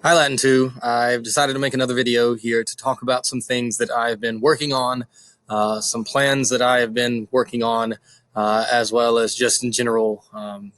Hi Latin 2. I've decided to make another video here to talk about some things that I've been working on, some plans that I have been working on, as well as just in general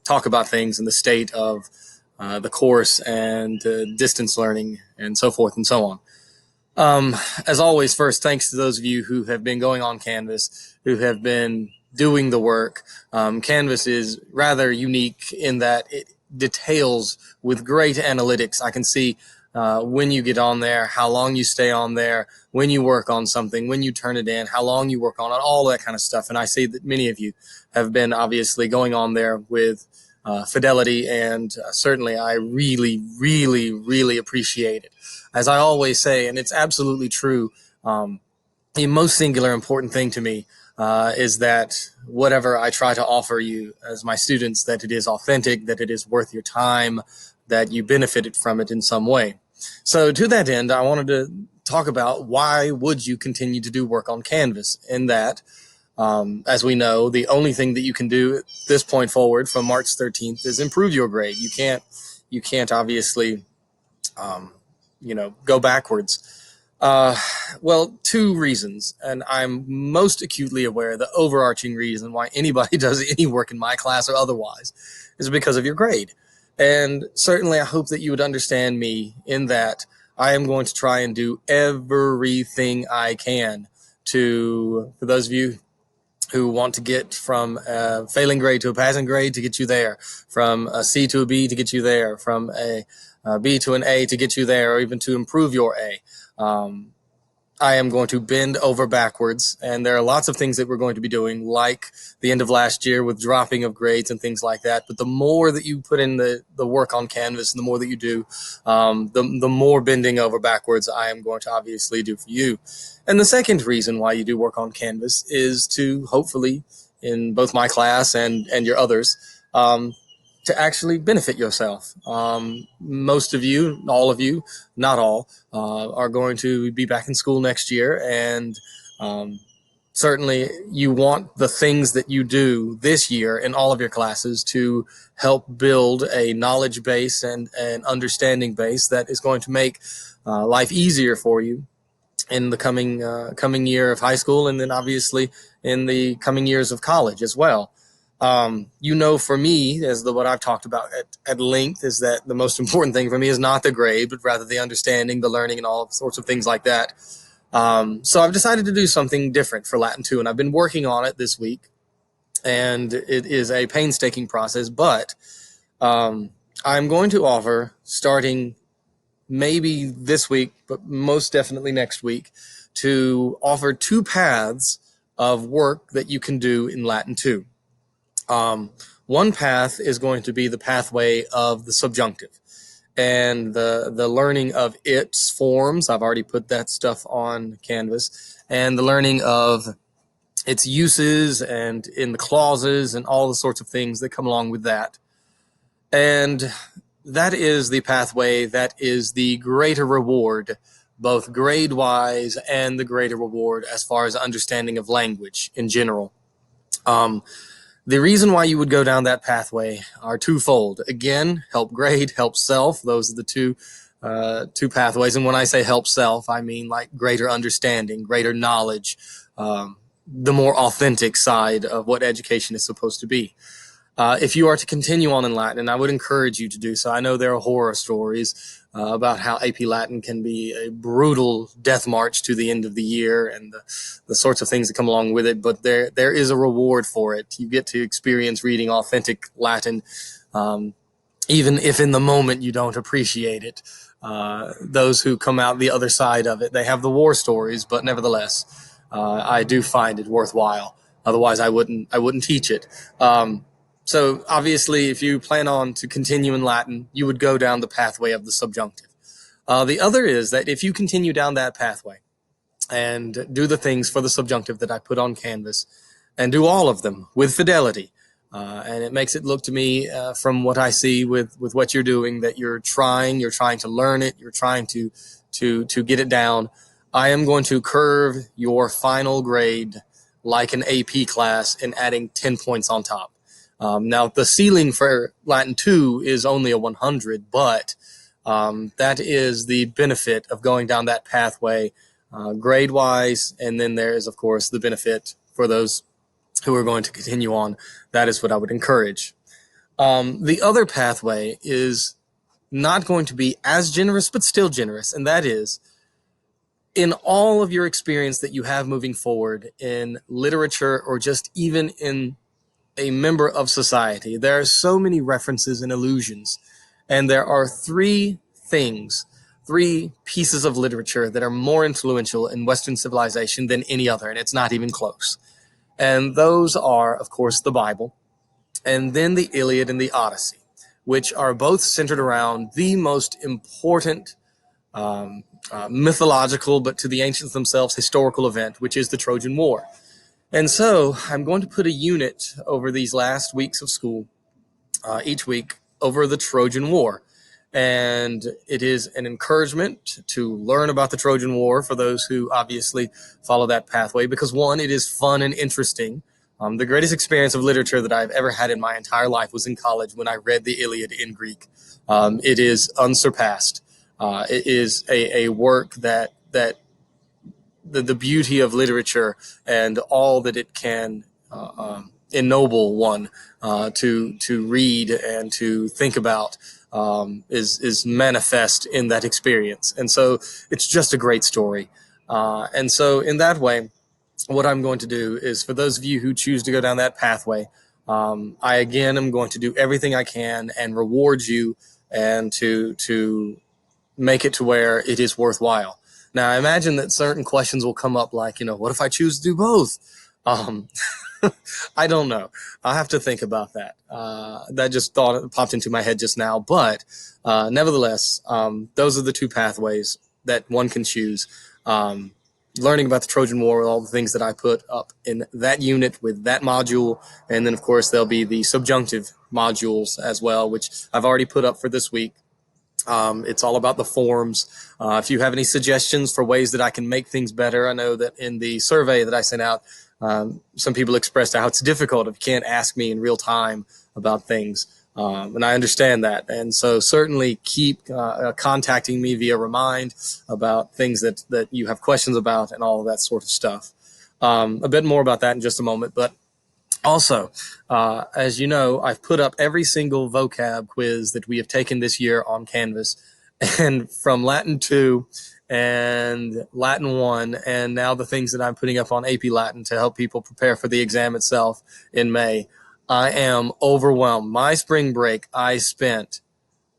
talk about things in the state of the course and distance learning and so forth and so on. As always, first, thanks to those of you who have been going on Canvas, who have been doing the work. Canvas is rather unique in that it details with great analytics. I can see when you get on there, how long you stay on there, when you work on something, when you turn it in, how long you work on it, all that kind of stuff. And I see that many of you have been obviously going on there with fidelity, and certainly I really appreciate it. As I always say, and it's absolutely true, the most singular important thing to me is that whatever I try to offer you as my students, that it is authentic, that it is worth your time, that you benefited from it in some way. So to that end, I wanted to talk about why would you continue to do work on Canvas, in that as we know, the only thing that you can do at this point forward from March 13th is improve your grade. You can't obviously, go backwards. Well, two reasons, and I'm most acutely aware the overarching reason why anybody does any work in my class or otherwise is because of your grade. And certainly I hope that you would understand me in that I am going to try and do everything I can for those of you who want to get from a failing grade to a passing grade, to get you there, from a C to a B to get you there, from a B to an A to get you there, or even to improve your A. I am going to bend over backwards, and there are lots of things that we're going to be doing, like the end of last year with dropping of grades and things like that. But the more that you put in the work on Canvas, and the more that you do, the more bending over backwards I am going to obviously do for you. And the second reason why you do work on Canvas is to hopefully, in both my class and your others, to actually benefit yourself. Most of you, all of you, not all, are going to be back in school next year, and certainly you want the things that you do this year in all of your classes to help build a knowledge base and an understanding base that is going to make life easier for you in the coming year of high school, and then obviously in the coming years of college as well. For me, as what I've talked about at length, is that the most important thing for me is not the grade, but rather the understanding, the learning, and all sorts of things like that. So I've decided to do something different for Latin 2, and I've been working on it this week, and it is a painstaking process, but I'm going to offer, starting maybe this week, but most definitely next week, to offer two paths of work that you can do in Latin 2. One path is going to be the pathway of the subjunctive and the learning of its forms. I've already put that stuff on Canvas, and the learning of its uses and in the clauses and all the sorts of things that come along with that. And that is the pathway that is the greater reward, both grade-wise and the greater reward as far as understanding of language in general. The reason why you would go down that pathway are twofold. Again, help grade, help self. Those are the two pathways. And when I say help self, I mean like greater understanding, greater knowledge, the more authentic side of what education is supposed to be. If you are to continue on in Latin, and I would encourage you to do so, I know there are horror stories about how AP Latin can be a brutal death march to the end of the year, and the sorts of things that come along with it, but there is a reward for it. You get to experience reading authentic Latin, even if in the moment you don't appreciate it. Those who come out the other side of it, they have the war stories, but nevertheless, I do find it worthwhile. Otherwise, I wouldn't teach it. So obviously, if you plan on to continue in Latin, you would go down the pathway of the subjunctive. The other is that if you continue down that pathway and do the things for the subjunctive that I put on Canvas, and do all of them with fidelity, and it makes it look to me, from what I see with what you're doing, that you're trying to learn it, you're trying to get it down. I am going to curve your final grade like an AP class and adding 10 points on top. Now, the ceiling for Latin 2 is only a 100, but That is the benefit of going down that pathway, grade wise. And then there is, of course, the benefit for those who are going to continue on. That is what I would encourage. The other pathway is not going to be as generous, but still generous. And that is, in all of your experience that you have moving forward in literature or just even in a member of society, there are so many references and allusions. And there are three pieces of literature that are more influential in Western civilization than any other, and it's not even close. And those are, of course, the Bible, and then the Iliad and the Odyssey, which are both centered around the most important mythological, but to the ancients themselves, historical event, which is the Trojan War. And so I'm going to put a unit over these last weeks of school, each week, over the Trojan War. And it is an encouragement to learn about the Trojan War for those who obviously follow that pathway, because one, it is fun and interesting. The greatest experience of literature that I've ever had in my entire life was in college when I read the Iliad in Greek. It is unsurpassed. It is a work that the beauty of literature and all that it can ennoble one to read and to think about is manifest in that experience. And so it's just a great story. And so in that way, what I'm going to do is, for those of you who choose to go down that pathway, I again am going to do everything I can and reward you, and to make it to where it is worthwhile. Now, I imagine that certain questions will come up, like, what if I choose to do both? Um, I don't know. I'll have to think about that. That just popped into my head just now. But nevertheless, those are the two pathways that one can choose. Learning about the Trojan War, all the things that I put up in that unit with that module. And then, of course, there'll be the subjunctive modules as well, which I've already put up for this week. It's all about the forms. If you have any suggestions for ways that I can make things better, I know that in the survey that I sent out, some people expressed how it's difficult if you can't ask me in real time about things. And I understand that. And so certainly keep contacting me via Remind about things that you have questions about and all of that sort of stuff. A bit more about that in just a moment. But also, as you know, I've put up every single vocab quiz that we have taken this year on Canvas, and from Latin 2 and Latin 1, and now the things that I'm putting up on AP Latin to help people prepare for the exam itself in May. I am overwhelmed. My spring break, I spent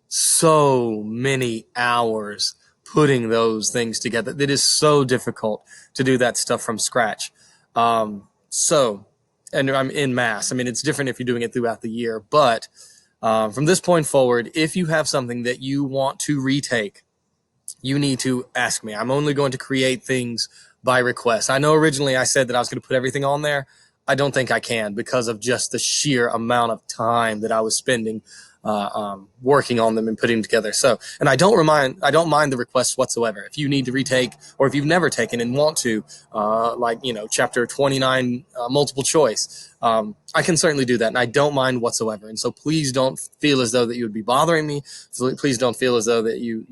so many hours putting those things together. It is so difficult to do that stuff from scratch. And I'm in mass. I mean, it's different if you're doing it throughout the year, but from this point forward, if you have something that you want to retake, you need to ask me. I'm only going to create things by request. I know originally I said that I was going to put everything on there. I don't think I can, because of just the sheer amount of time that I was spending working on them and putting them together. So, and I don't mind the requests whatsoever. If you need to retake, or if you've never taken and want to, chapter 29, multiple choice, I can certainly do that, and I don't mind whatsoever. And so please don't feel as though that you would be bothering me. Please don't feel as though that you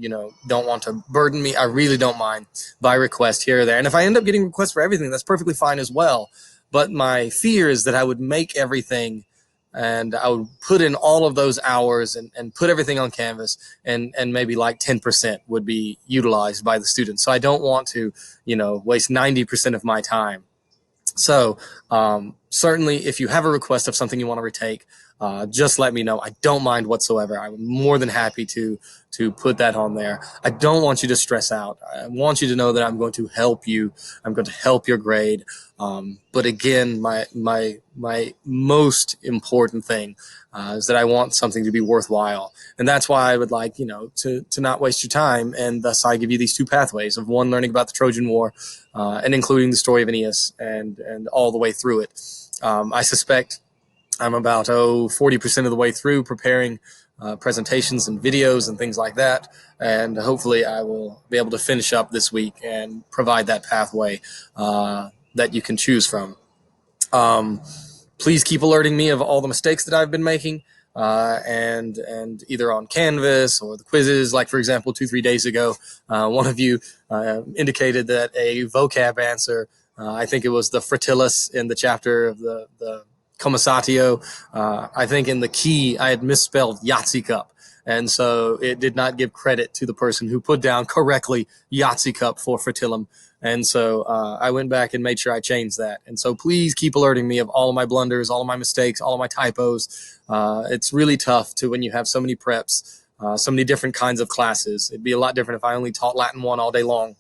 don't want to burden me. I really don't mind by request here or there. And if I end up getting requests for everything, that's perfectly fine as well. But my fear is that I would make everything, and I would put in all of those hours and put everything on Canvas, and maybe like 10% would be utilized by the students. So I don't want to, waste 90% of my time. So certainly, if you have a request of something you want to retake, just let me know. I don't mind whatsoever. I'm more than happy to put that on there. I don't want you to stress out. I want you to know that I'm going to help you. I'm going to help your grade. But again, my most important thing is that I want something to be worthwhile, and that's why I would like to not waste your time. And thus, I give you these two pathways of one, learning about the Trojan War, and including the story of Aeneas and all the way through it. I suspect I'm about 40% of the way through preparing presentations and videos and things like that, and hopefully I will be able to finish up this week and provide that pathway that you can choose from. Please keep alerting me of all the mistakes that I've been making. and either on Canvas or the quizzes. Like, for example, 2-3 days ago, one of you indicated that a vocab answer, I think it was the fratilis in the chapter of the commissatio, I think in the key I had misspelled Yahtzee cup. And so it did not give credit to the person who put down correctly Yahtzee cup for fratillum. And so I went back and made sure I changed that. And so please keep alerting me of all of my blunders, all of my mistakes, all of my typos. It's really tough when you have so many preps, so many different kinds of classes. It'd be a lot different if I only taught Latin 1 all day long,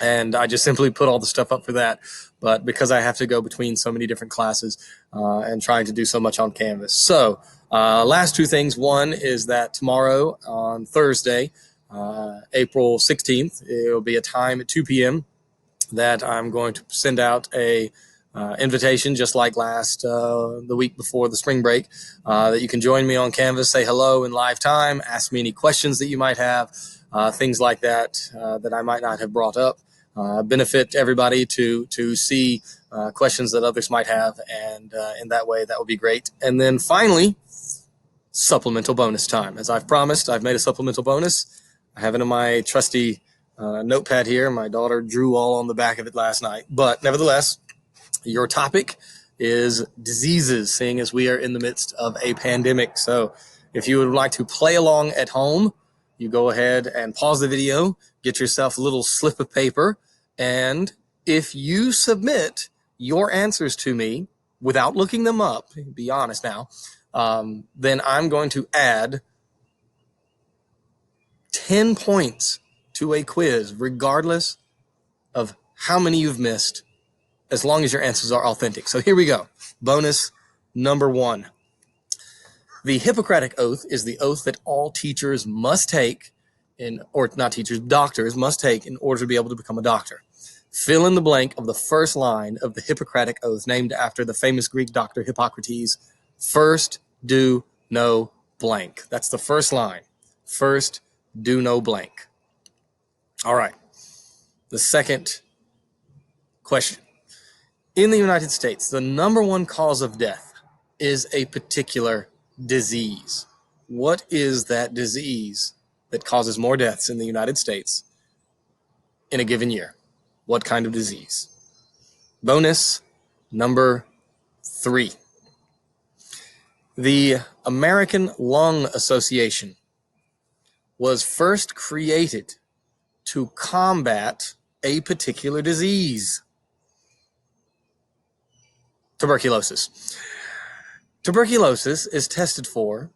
and I just simply put all the stuff up for that. But because I have to go between so many different classes and trying to do so much on Canvas. So last two things. One is that tomorrow on Thursday, April 16th, it will be a time at 2 p.m. that I'm going to send out a invitation, just like the week before the spring break, that you can join me on Canvas, say hello in live time, ask me any questions that you might have, things like that that I might not have brought up. Benefit everybody to see questions that others might have, and in that way, that would be great. And then finally, supplemental bonus time. As I've promised, I've made a supplemental bonus. I have it in my trusty notepad here. My daughter drew all on the back of it last night. But nevertheless, your topic is diseases, seeing as we are in the midst of a pandemic. So if you would like to play along at home, you go ahead and pause the video, get yourself a little slip of paper, and if you submit your answers to me without looking them up, be honest now, then I'm going to add 10 points to a quiz, regardless of how many you've missed, as long as your answers are authentic. So here we go. Bonus number 1. The Hippocratic Oath is the oath that all teachers must take, doctors must take in order to be able to become a doctor. Fill in the blank of the first line of the Hippocratic Oath, named after the famous Greek doctor Hippocrates. First, do no blank. That's the first line. First, do no blank. All right. The second question. In the United States, the number one cause of death is a particular disease. What is that disease that causes more deaths in the United States in a given year? What kind of disease? Bonus number 3. The American Lung Association was first created to combat a particular disease. Tuberculosis. Tuberculosis is tested for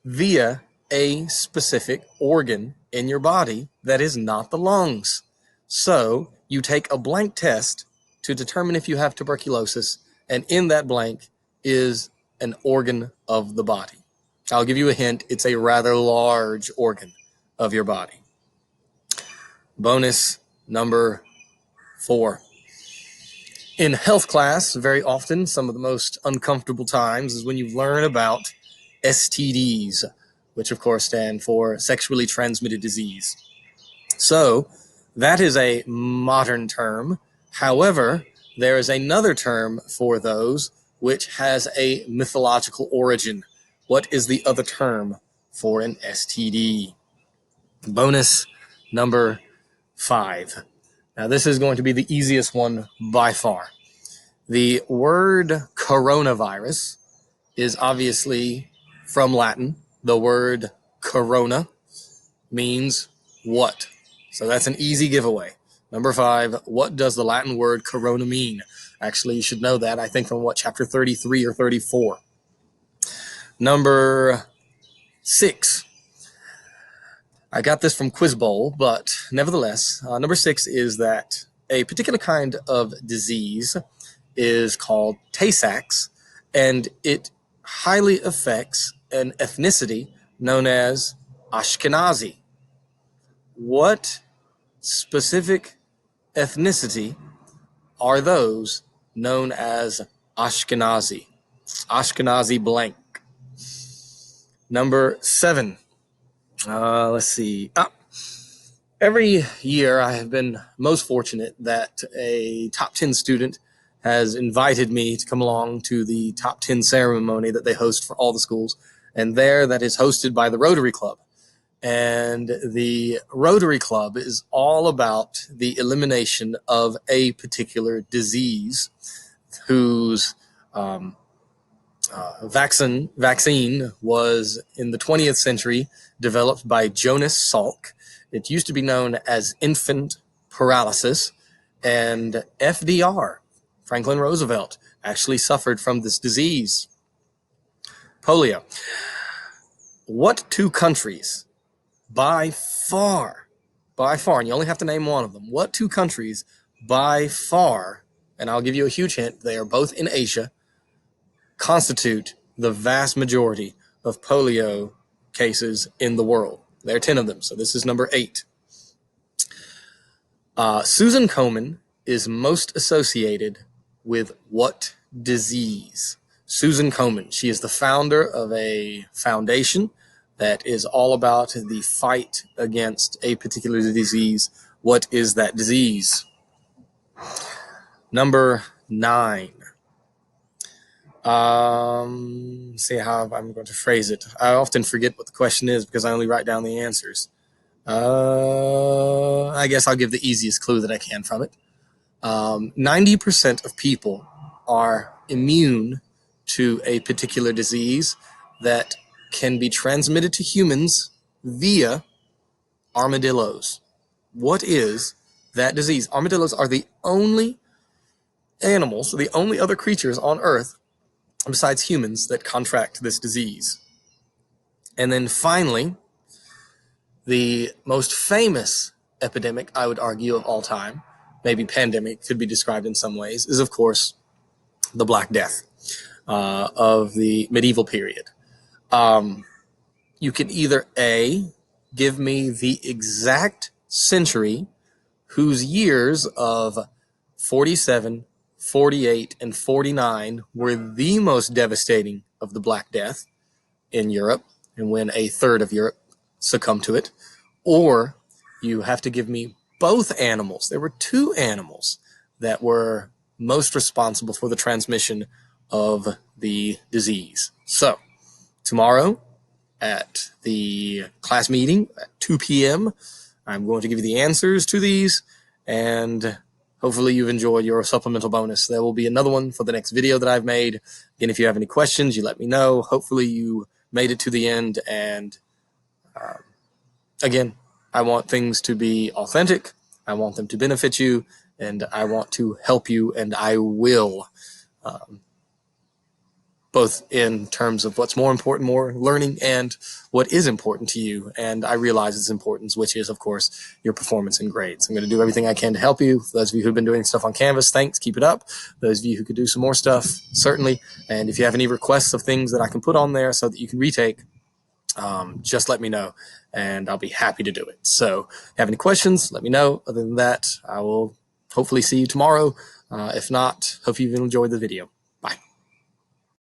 via a specific organ in your body that is not the lungs. So you take a blank test to determine if you have tuberculosis, and in that blank is an organ of the body. I'll give you a hint. It's a rather large organ of your body. Bonus number 4. In health class, very often, some of the most uncomfortable times is when you learn about STDs, which of course stand for sexually transmitted disease. So that is a modern term. However, there is another term for those which has a mythological origin. What is the other term for an STD? Bonus number 5. Now, this is going to be the easiest one by far. The word coronavirus is obviously from Latin. The word corona means what? So that's an easy giveaway. Number 5, what does the Latin word corona mean? Actually, you should know that, I think, from chapter 33 or 34. Number 6. I got this from Quiz Bowl, but nevertheless, number 6 is that a particular kind of disease is called Tay-Sachs, and it highly affects an ethnicity known as Ashkenazi. What specific ethnicity are those known as Ashkenazi? Ashkenazi blank. Number 7. Let's see. Every year I have been most fortunate that a top 10 student has invited me to come along to the top 10 ceremony that they host for all the schools. And there, that is hosted by the Rotary Club. And the Rotary Club is all about the elimination of a particular disease whose vaccine was in the 20th century developed by Jonas Salk. It used to be known as infant paralysis, and FDR, Franklin Roosevelt, actually suffered from this disease, polio. What two countries by far, and you only have to name one of them, what two countries by far, and I'll give you a huge hint, they are both in Asia, constitute the vast majority of polio cases in the world? There are 10 of them, so this is number 8. Susan Komen is most associated with what disease? Susan Komen, she is the founder of a foundation that is all about the fight against a particular disease. What is that disease? Number 9. See how I'm going to phrase it. I often forget what the question is because I only write down the answers. I guess I'll give the easiest clue that I can from it. 90% of people are immune to a particular disease that can be transmitted to humans via armadillos. What is that disease? Armadillos are the only animals, the only other creatures on Earth besides humans that contract this disease. And then finally, the most famous epidemic, I would argue, of all time, maybe pandemic could be described in some ways, is of course the Black Death of the medieval period. You can either A, give me the exact century whose years of 47, 48, and 49 were the most devastating of the Black Death in Europe, and when a third of Europe succumbed to it, or you have to give me both animals. There were 2 animals that were most responsible for the transmission of the disease. So, tomorrow at the class meeting at 2 p.m., I'm going to give you the answers to these, and hopefully you've enjoyed your supplemental bonus. There will be another one for the next video that I've made. Again, if you have any questions, you let me know. Hopefully you made it to the end, and again, I want things to be authentic. I want them to benefit you, and I want to help you, and I will, both in terms of what's more important, more learning, and what is important to you. And I realize its importance, which is, of course, your performance and grades. I'm going to do everything I can to help you. For those of you who've been doing stuff on Canvas, thanks. Keep it up. Those of you who could do some more stuff, certainly. And if you have any requests of things that I can put on there so that you can retake, just let me know, and I'll be happy to do it. So if you have any questions, let me know. Other than that, I will hopefully see you tomorrow. If not, hope you've enjoyed the video.